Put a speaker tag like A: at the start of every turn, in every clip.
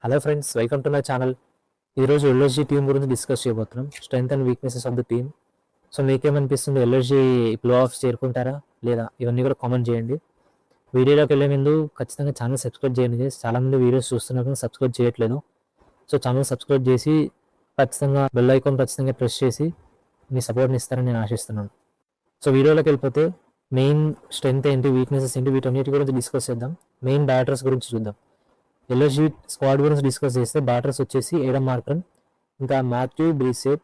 A: Hello friends, welcome to my channel. ఈరోజు LSG team గురించి discuss చేయబోతున్నాం. Strength and weaknesses of the team. So మీకేమనిపిస్తుంది, LSG playoffs చేరుకుంటారా లేదా? ఇవన్నీ కూడా కామెంట్ చేయండి. వీడియోలోకి వెళ్ళే ముందు ఖచ్చితంగా ఛానల్ సబ్స్క్రైబ్ చేయండి. చాలామంది వీడియోస్ చూస్తున్నారు కానీ సబ్స్క్రైబ్ చేయట్లేదు. సో ఛానల్ సబ్స్క్రైబ్ చేసి ఖచ్చితంగా బెల్ ఐకాన్ ఖచ్చితంగా ప్రెస్ చేసి మీ సపోర్ట్ని ఇస్తారని నేను ఆశిస్తున్నాను. సో వీడియోలోకి వెళ్ళిపోతే మెయిన్ స్ట్రెంగ్త్ ఏంటి, వీక్నెసెస్ ఏంటి, వీటన్నిటి గురించి డిస్కస్ చేద్దాం. మెయిన్ బ్యాటర్స్ గురించి చూద్దాం. ఎల్ఎస్జీ స్క్వాడ్ గురించి డిస్కస్ చేస్తే బ్యాటర్స్ వచ్చేసి ఏడమ్ మార్కన్, ఇంకా మాథ్యూ బ్రీసేట్,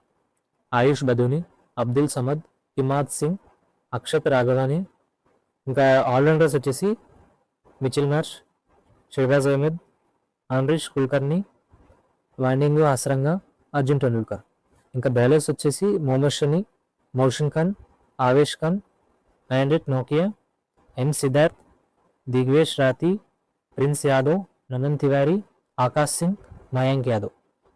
A: ఆయుష్ బదూని, అబ్దుల్ సమద్, హిమాద్ సింగ్, అక్షత్ రాఘవాని. ఇంకా ఆల్రౌండర్స్ వచ్చేసి మిచిల్ మార్ష్, షెహబాజ్ అహ్మద్, ఆండ్రిష్ కుల్కర్ని, వాండింగ్ హసరంగా, అర్జున్ టెండూల్కర్. ఇంకా బౌలర్స్ వచ్చేసి మొహమ్మద్ షమి, మౌషన్ ఖాన్, ఆవేష్ ఖాన్, యాండ్రిక్ నోకియా, ఎం సిద్ధార్థ్, దిగ్వేష్ రాతి, ప్రిన్స్ యాదవ్, నందన్ తివారీ, ఆకాష్ సింగ్, మయాంక్ యాదవ్.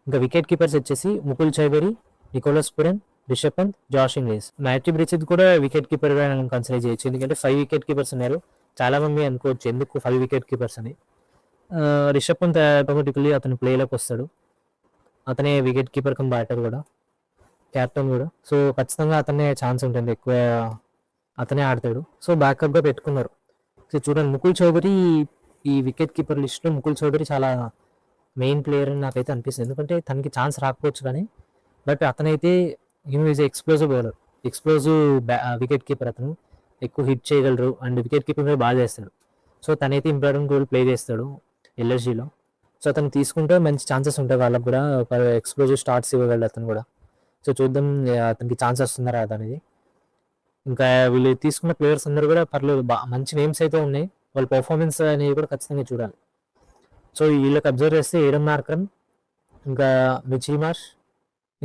A: ఇంకా వికెట్ కీపర్స్ వచ్చేసి Mukul Chowdary, Nicholas పురెన్, Rishabh Pant, Josh English. Matthew బ్రిచెట్ కూడా వికెట్ కీపర్గా కన్సిడర్ చేయొచ్చు, ఎందుకంటే 5 వికెట్ కీపర్స్ ఉన్నారు. చాలా మంది అనుకోవచ్చు ఎందుకు 5 వికెట్ కీపర్స్ అని. రిషబ్ పంత్ ఆటోమేటికలీ అతను ప్లేలోకి వస్తాడు. అతనే వికెట్ కీపర్ కమ్ బ్యాటర్ కూడా, క్యాప్టెన్ కూడా. సో ఖచ్చితంగా అతనే ఛాన్స్ ఉంటుంది, ఎక్కువ అతనే ఆడతాడు. సో బ్యాకప్గా పెట్టుకున్నారు. సో చూడండి, ముకుల్ చౌదరి ఈ వికెట్ కీపర్ లిస్ట్లో ముకుల్ చౌదరి చాలా మెయిన్ ప్లేయర్ అని నాకైతే అనిపిస్తుంది. ఎందుకంటే తనకి ఛాన్స్ రాకపోవచ్చు కానీ, బట్ అతనైతే is explosive bowler, explosive wicket keeper. అతను ఎక్కువ హిట్ చేయగలరు అండ్ వికెట్ కీపింగ్ కూడా బాగా చేస్తాడు. సో తనైతే ఇంపార్టెంట్ రోల్ ప్లే చేస్తాడు ఎల్ఎస్జీలో. సో అతను తీసుకుంటే మంచి ఛాన్సెస్ ఉంటాయి, వాళ్ళకు కూడా ఒక ఎక్స్ప్లోజివ్ స్టార్ట్స్ ఇవ్వగలడు అతను కూడా. సో చూద్దాం అతనికి ఛాన్స్ వస్తుందా రాదా అనేది. ఇంకా వీళ్ళు తీసుకున్న ప్లేయర్స్ అందరూ కూడా పర్లేదు, మంచి నేమ్స్ అయితే ఉన్నాయి. వాళ్ళ పర్ఫార్మెన్స్ అనేవి కూడా ఖచ్చితంగా చూడాలి. సో వీళ్ళకి అబ్జర్వ్ చేస్తే ఏడమ్ మార్కన్, ఇంకా మిచిల్ మార్ష్,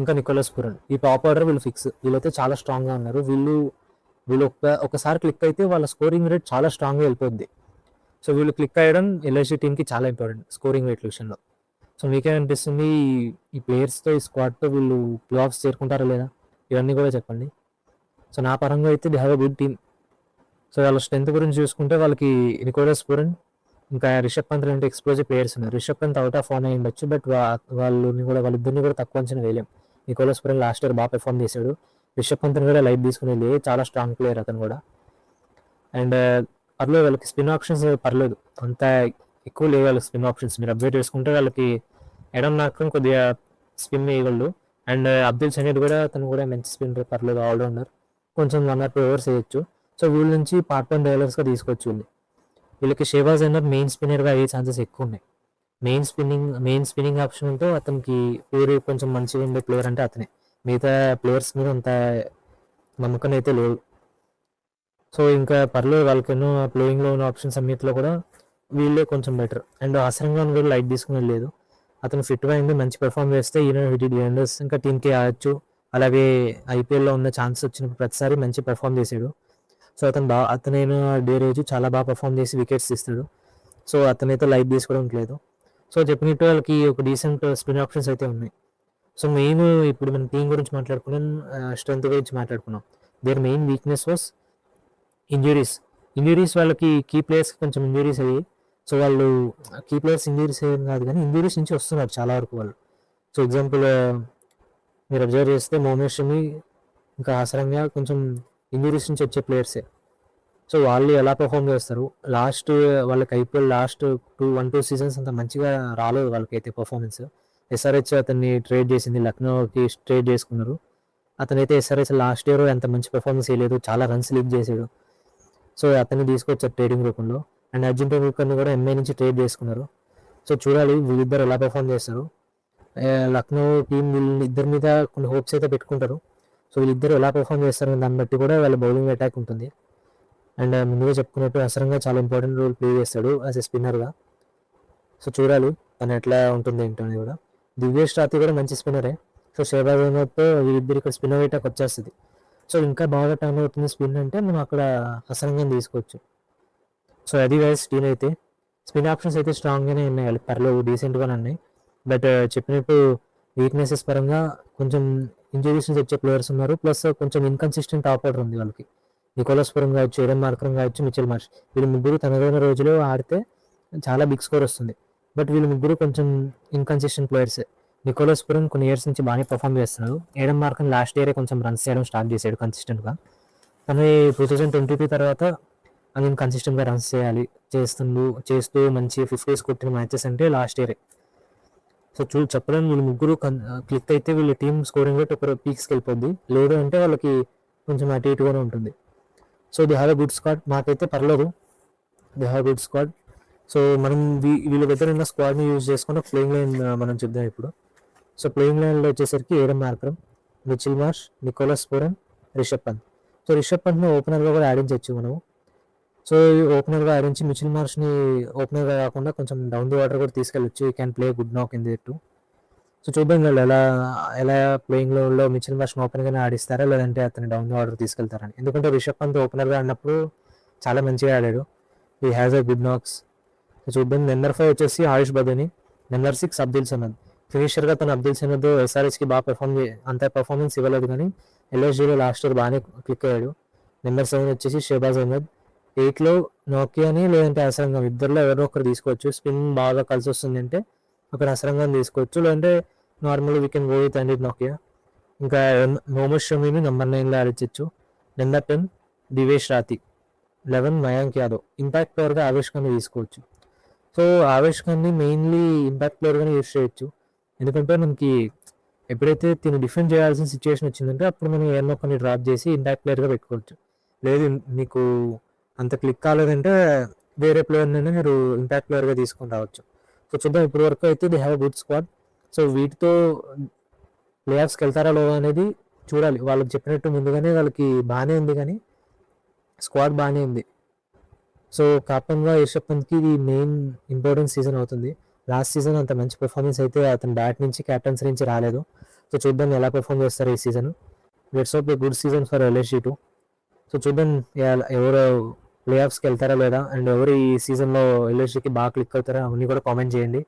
A: ఇంకా నికోలస్ పురన్, ఈ టాప్ ఆర్డర్ వీళ్ళు ఫిక్స్. వీళ్ళైతే చాలా స్ట్రాంగ్గా ఉన్నారు. వీళ్ళు ఒకసారి క్లిక్ అయితే వాళ్ళ స్కోరింగ్ రేట్ చాలా స్ట్రాంగ్గా వెళ్ళిపోద్ది. సో వీళ్ళు క్లిక్ అయ్యడం ఎల్ఎస్జీ టీంకి చాలా ఇంపార్టెంట్ స్కోరింగ్ రేట్ విషయంలో. సో మీకేమనిపిస్తుంది, ఈ ప్లేయర్స్తో, ఈ స్క్వాడ్తో వీళ్ళు ప్లే ఆఫ్స్ చేరుకుంటారా లేదా? ఇవన్నీ కూడా చెప్పండి. సో నా పరంగా అయితే they have a good team. So వాళ్ళ స్ట్రెంత్ గురించి చూసుకుంటే వాళ్ళకి నికోలస్ పురన్, ఇంకా రిషబ్ పంత్ లాంటి ఎక్స్ప్లోజివ్ ప్లేయర్స్ ఉన్నారు. Rishabh Pant out of form అయి ఉండొచ్చు, బట్ వాళ్ళిద్దరిని కూడా తక్కువ అంచనా వేయలేం. నికోలస్ పురన్ లాస్ట్ ఇయర్ బాగా పెర్ఫామ్ చేశాడు. రిషబ్ పంత్ని కూడా లైట్ తీసుకునేది, చాలా స్ట్రాంగ్ ప్లేయర్ అతను కూడా. అండ్ పర్లేదు, వాళ్ళకి స్పిన్ ఆప్షన్స్ పర్లేదు, అంత ఎక్కువ లేవు వాళ్ళకి స్పిన్ ఆప్షన్స్. మీరు అప్డేట్ చేసుకుంటే వాళ్ళకి ఎడమ్ మార్కన్ కొద్దిగా స్పిన్ వేయగలడు. అండ్ అబ్దుల్ సమద్ కూడా, అతను కూడా మంచి స్పిన్ పర్లేదు, ఆల్రౌండర్. కొంచెం 1 or 2 ఓవర్స్ వేయచ్చు. సో వీళ్ళ నుంచి పార్ట్ టైం బౌలర్స్గా తీసుకోవచ్చు. వీళ్ళకి షెహబాజ్ అహ్మద్ మెయిన్ స్పిన్నర్గా అయ్యే ఛాన్సెస్ ఎక్కువ ఉన్నాయి. మెయిన్ స్పిన్నింగ్ ఆప్షన్తో అతనికి పేరు కొంచెం మంచిగా ఉండే ప్లేయర్ అంటే అతనే. మిగతా ప్లేయర్స్ మీద అంత నమ్మకం అయితే లేదు. సో ఇంకా పర్లేదు, వాళ్ళకి ఎన్నో ప్లేయింగ్లో ఉన్న ఆప్షన్స్ అన్నింటిలో కూడా వీళ్ళే కొంచెం బెటర్. అండ్ అసరంగాన్ కూడా లైట్ తీసుకునేది లేదు. అతను ఫిట్గా అయింది, మంచి పెర్ఫామ్ చేస్తే హిట్స్ ఇంకా టీంకి ఆడచ్చు. అలాగే ఐపీఎల్లో ఉన్న ఛాన్స్ వచ్చినప్పుడు ప్రతిసారి మంచి పెర్ఫామ్ చేశాడు. సో అతనైనా డే రోజు చాలా బాగా పర్ఫామ్ చేసి వికెట్స్ తీస్తాడు. సో అతనైతే లైట్ తీసుకోవడం లేదు. సో చెప్పినట్టు వాళ్ళకి ఒక డీసెంట్ స్పిన్ ఆప్షన్స్ అయితే ఉన్నాయి. సో మెయిన్ ఇప్పుడు మనం టీం గురించి మాట్లాడుకున్నాం, స్ట్రెంత్ గురించి మాట్లాడుకున్నాం. Their main weakness was injuries. వాళ్ళకి కీ ప్లేయర్స్ కొంచెం ఇంజురీస్ అయ్యి, సో వాళ్ళు కీ ప్లేయర్స్ ఇంజురీస్ ఏం కాదు కానీ ఇంజురీస్ నుంచి వస్తున్నారు చాలా వరకు వాళ్ళు. సో ఎగ్జాంపుల్ మీరు అబ్జర్వ్ చేస్తే మొహమ్మద్ షమి, ఇంకా హసరంగా కొంచెం ఇంజురీస్ నుంచి వచ్చే ప్లేయర్సే. సో వాళ్ళు ఎలా పర్ఫామ్ చేస్తారు, వాళ్ళకి ఐపీఎల్ లాస్ట్ 1-2 సీజన్స్ అంత మంచిగా రాలేదు వాళ్ళకైతే పర్ఫార్మెన్స్. ఎస్ఆర్హెచ్ అతన్ని ట్రేడ్ చేసింది, లక్నోకి ట్రేడ్ చేసుకున్నారు. అతనైతే ఎస్ఆర్హెచ్ లాస్ట్ ఇయర్ ఎంత మంచి పర్ఫార్మెన్స్ చేయలేదు, చాలా రన్స్ లీడ్ చేశాడు. సో అతన్ని తీసుకొచ్చారు ట్రేడింగ్ రూపంలో. అండ్ అర్జున్ టెండూల్కర్ని కూడా ఎంఐ నుంచి ట్రేడ్ చేసుకున్నారు. సో చూడాలి వీళ్ళిద్దరు ఎలా పర్ఫామ్ చేస్తారు. లక్నో టీం వీళ్ళిద్దరి మీద కొన్ని హోప్స్ అయితే పెట్టుకుంటారు. సో వీళ్ళిద్దరు ఎలా పర్ఫామ్ చేస్తారు దాన్ని బట్టి కూడా వాళ్ళ బౌలింగ్ అటాక్ ఉంటుంది. అండ్ ముందుగా చెప్పుకున్నట్టు అసరంగా చాలా ఇంపార్టెంట్ రోల్ ప్లే చేస్తాడు యాజ్ ఎ స్పిన్నర్గా. సో చూడాలి తను ఎట్లా ఉంటుంది ఏంటో అని కూడా. దివ్యేష్ రాతి కూడా మంచి స్పిన్నరే. సో షెహబాజ్ అహ్మద్తో వీళ్ళిద్దరు ఇక్కడ స్పిన్నర్ వేటాక్ వచ్చేస్తుంది. సో ఇంకా బాగా టర్న్ అవుతుంది స్పిన్ అంటే మనం అక్కడ అసరంగా తీసుకోవచ్చు. సో అది వైజ్ టీం అయితే స్పిన్ ఆప్షన్స్ అయితే స్ట్రాంగ్గానే ఉన్నాయి, పర్లేదు డీసెంట్గానే ఉన్నాయి. బట్ చెప్పినట్టు వీక్నెసెస్ పరంగా కొంచెం ఇంజరీస్ నుంచి వచ్చే ప్లేయర్స్ ఉన్నారు, ప్లస్ కొంచెం ఇన్కన్సిస్టెంట్ టాప్ ఆర్డర్ ఉంది వాళ్ళకి. నికోలస్ పురన్ కావచ్చు, ఏడమ్ మార్కన్ కావచ్చు, మిచెల్ మార్ష్, వీళ్ళు ముగ్గురు తనదైన రోజులో ఆడితే చాలా బిగ్ స్కోర్ వస్తుంది. బట్ వీళ్ళు ముగ్గురు కొంచెం ఇన్కన్సిస్టెంట్ ప్లేయర్స్. నికోలస్ పురన్ కొన్ని ఇయర్స్ నుంచి బాగానే పర్ఫామ్ చేస్తున్నాడు. ఏడెన్ మార్కన్ లాస్ట్ ఇయరే కొంచెం రన్స్ చేయడం స్టార్ట్ చేశాడు కన్సిస్టెంట్గా. కానీ 2022 తర్వాత అది కన్సిస్టెంట్గా రన్స్ చేస్తూ మంచి 50s కొట్టిన మ్యాచెస్ అంటే లాస్ట్ ఇయరే. సో చెప్పలేను, వీళ్ళు ముగ్గురు క్లిక్ అయితే వీళ్ళ టీమ్ స్కోరింగ్ రేట్ ఒక పీక్స్కి వెళ్ళిపోద్ది. లేదు అంటే వాళ్ళకి కొంచెం అటు ఇటుగానే ఉంటుంది. So they have a good squad. మాకైతే పర్లేదు, they have good squad. So మనం వీళ్ళ దగ్గర ఉన్న స్క్వాడ్ని యూజ్ చేసుకుని ప్లేయింగ్ లైన్ మనం చూద్దాం ఇప్పుడు. సో ప్లేయింగ్ లైన్లో వచ్చేసరికి Aiden Markram, Mitchell Marsh, Nicholas Pooran, Rishabh Pant. So Rishabh పంత్ని ఓపెనర్గా కూడా ఆడించవచ్చు మనం. సో ఓపెనర్గా ఆడించి మిచిల్ మార్ష్ని ఓపెనర్గా కాకుండా కొంచెం డౌన్ ది వాటర్ కూడా తీసుకెళ్ళచ్చు. You can play good knock in the two. So చూద్దాం వాళ్ళు ఎలా ప్లేయింగ్లో మిచిల్ మార్ష్ని ఓపెన్గానే ఆడిస్తారా లేదంటే అతను డౌన్ ది వాటర్ తీసుకెళ్తారని. ఎందుకంటే రిషబ్ పంత్ ఓపెనర్గా ఆడినప్పుడు చాలా మంచిగా ఆడాడు. He has a good knocks. చూద్దాం. నెంబర్ 5 వచ్చేసి ఆయుష్ బదోని. నెంబర్ 6 అబ్దుల్ సమద్. ఫినిషర్గా తను అబ్దుల్ సమద్ ఎస్ఆర్హెచ్కి బాగా అంత పర్ఫార్మెన్స్ ఇవ్వలేదు, కానీ ఎల్ఎస్జీలో లాస్ట్ ఇయర్ బాగానే క్లిక్ అయ్యాడు. నెంబర్ 7 వచ్చేసి షహబాజ్ అహ్మద్. 8లో నోకియాని లేదంటే అసరంగం, ఇద్దరులో ఎవరో ఒకరు తీసుకోవచ్చు. స్పిన్ బాగా కలిసి వస్తుంది అంటే ఒకరు అసరంగం తీసుకోవచ్చు, లేదంటే normal we can go with and నోకియా. ఇంకా మొహమ్మద్ షమీని నెంబర్ 9లో ఆడించవచ్చు. నెంబర్ 10 దివేష్ రాతి. 11 మయాంక్ యాదవ్. ఇంపాక్ట్ ప్లేయర్గా ఆవేష్ ఖాన్ని తీసుకోవచ్చు. సో ఆవేష్ ఖాన్ని మెయిన్లీ ఇంపాక్ట్ ప్లేయర్గానే యూస్ చేయొచ్చు. ఎందుకంటే మనకి ఎప్పుడైతే తిను డిఫెండ్ చేయాల్సిన సిచ్యువేషన్ వచ్చిందంటే అప్పుడు మనం ఏమన్నా కొన్ని డ్రాప్ చేసి ఇంపాక్ట్ ప్లేయర్గా పెట్టుకోవచ్చు. లేదు మీకు అంత క్లిక్ కాలేదంటే వేరే ప్లేయర్నైనా మీరు ఇంపాక్ట్ ప్లేయర్గా తీసుకొని రావచ్చు. సో చూద్దాం. ఇప్పటి వరకు అయితే they have good squad. So వీటితో ప్లే ఆఫ్స్కి వెళ్తారా లేదో అనేది చూడాలి. వాళ్ళకి చెప్పినట్టు ముందుగానే వాళ్ళకి బాగానే ఉంది, కానీ స్క్వాడ్ బాగానే ఉంది. సో కెప్టెన్గా రిషబ్ పంత్కి ఇది మెయిన్ ఇంపార్టెంట్ సీజన్ అవుతుంది. లాస్ట్ సీజన్ అంత మంచి పర్ఫార్మెన్స్ అయితే అతని బ్యాట్ నుంచి క్యాప్టెన్సీ నుంచి రాలేదు. సో చూద్దాం ఎలా పర్ఫామ్ చేస్తారు ఈ season. Let's hope a good season for LSG two. So చూద్దాం ఎవరు ప్లే ఆఫ్స్కి వెళ్తారా లేదా, అండ్ ఎవరు ఈ సీజన్లో ఎల్ఎస్జీకి బాగా క్లిక్ అవుతారా అవన్నీ కూడా కామెంట్ చేయండి.